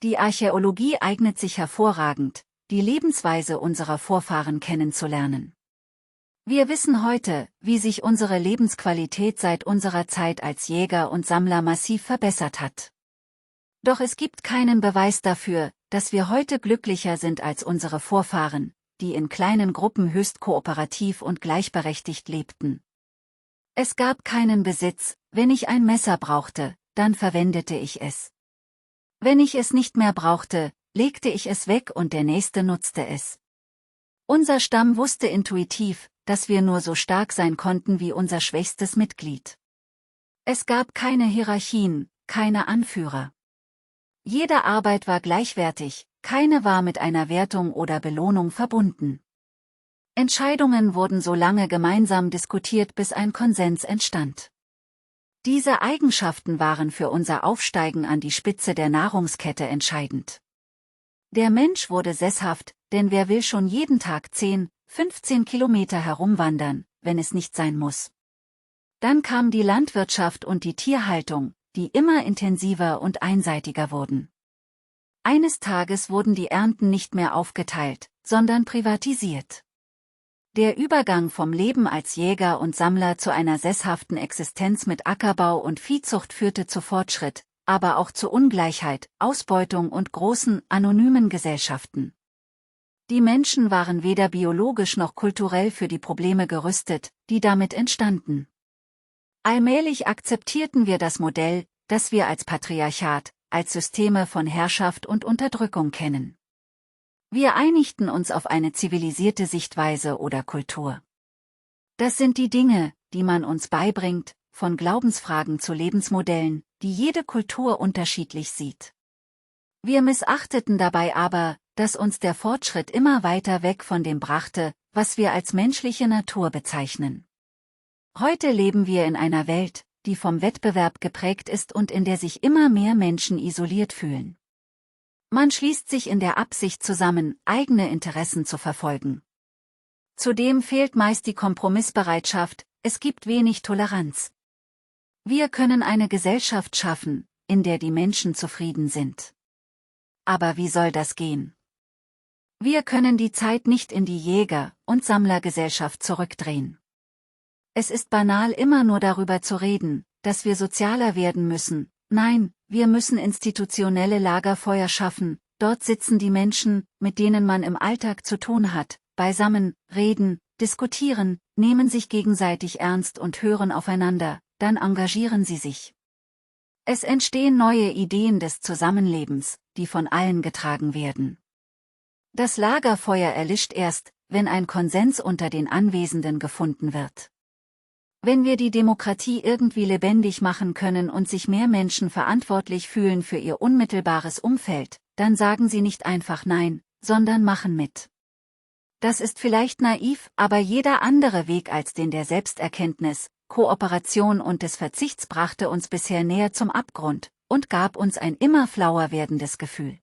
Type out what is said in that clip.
Die Archäologie eignet sich hervorragend, die Lebensweise unserer Vorfahren kennenzulernen. Wir wissen heute, wie sich unsere Lebensqualität seit unserer Zeit als Jäger und Sammler massiv verbessert hat. Doch es gibt keinen Beweis dafür, dass wir heute glücklicher sind als unsere Vorfahren, die in kleinen Gruppen höchst kooperativ und gleichberechtigt lebten. Es gab keinen Besitz, wenn ich ein Messer brauchte, dann verwendete ich es. Wenn ich es nicht mehr brauchte, legte ich es weg und der Nächste nutzte es. Unser Stamm wusste intuitiv, dass wir nur so stark sein konnten wie unser schwächstes Mitglied. Es gab keine Hierarchien, keine Anführer. Jede Arbeit war gleichwertig, keine war mit einer Wertung oder Belohnung verbunden. Entscheidungen wurden so lange gemeinsam diskutiert, bis ein Konsens entstand. Diese Eigenschaften waren für unser Aufsteigen an die Spitze der Nahrungskette entscheidend. Der Mensch wurde sesshaft, denn wer will schon jeden Tag 10, 15 Kilometer herumwandern, wenn es nicht sein muss? Dann kam die Landwirtschaft und die Tierhaltung, die immer intensiver und einseitiger wurden. Eines Tages wurden die Ernten nicht mehr aufgeteilt, sondern privatisiert. Der Übergang vom Leben als Jäger und Sammler zu einer sesshaften Existenz mit Ackerbau und Viehzucht führte zu Fortschritt, aber auch zu Ungleichheit, Ausbeutung und großen, anonymen Gesellschaften. Die Menschen waren weder biologisch noch kulturell für die Probleme gerüstet, die damit entstanden. Allmählich akzeptierten wir das Modell, das wir als Patriarchat, als Systeme von Herrschaft und Unterdrückung kennen. Wir einigten uns auf eine zivilisierte Sichtweise oder Kultur. Das sind die Dinge, die man uns beibringt, von Glaubensfragen zu Lebensmodellen, die jede Kultur unterschiedlich sieht. Wir missachteten dabei aber, dass uns der Fortschritt immer weiter weg von dem brachte, was wir als menschliche Natur bezeichnen. Heute leben wir in einer Welt, die vom Wettbewerb geprägt ist und in der sich immer mehr Menschen isoliert fühlen. Man schließt sich in der Absicht zusammen, eigene Interessen zu verfolgen. Zudem fehlt meist die Kompromissbereitschaft, es gibt wenig Toleranz. Wir können eine Gesellschaft schaffen, in der die Menschen zufrieden sind. Aber wie soll das gehen? Wir können die Zeit nicht in die Jäger- und Sammlergesellschaft zurückdrehen. Es ist banal, immer nur darüber zu reden, dass wir sozialer werden müssen. Nein, wir müssen institutionelle Lagerfeuer schaffen, dort sitzen die Menschen, mit denen man im Alltag zu tun hat, beisammen, reden, diskutieren, nehmen sich gegenseitig ernst und hören aufeinander, dann engagieren sie sich. Es entstehen neue Ideen des Zusammenlebens, die von allen getragen werden. Das Lagerfeuer erlischt erst, wenn ein Konsens unter den Anwesenden gefunden wird. Wenn wir die Demokratie irgendwie lebendig machen können und sich mehr Menschen verantwortlich fühlen für ihr unmittelbares Umfeld, dann sagen sie nicht einfach Nein, sondern machen mit. Das ist vielleicht naiv, aber jeder andere Weg als den der Selbsterkenntnis, Kooperation und des Verzichts brachte uns bisher näher zum Abgrund und gab uns ein immer flauer werdendes Gefühl.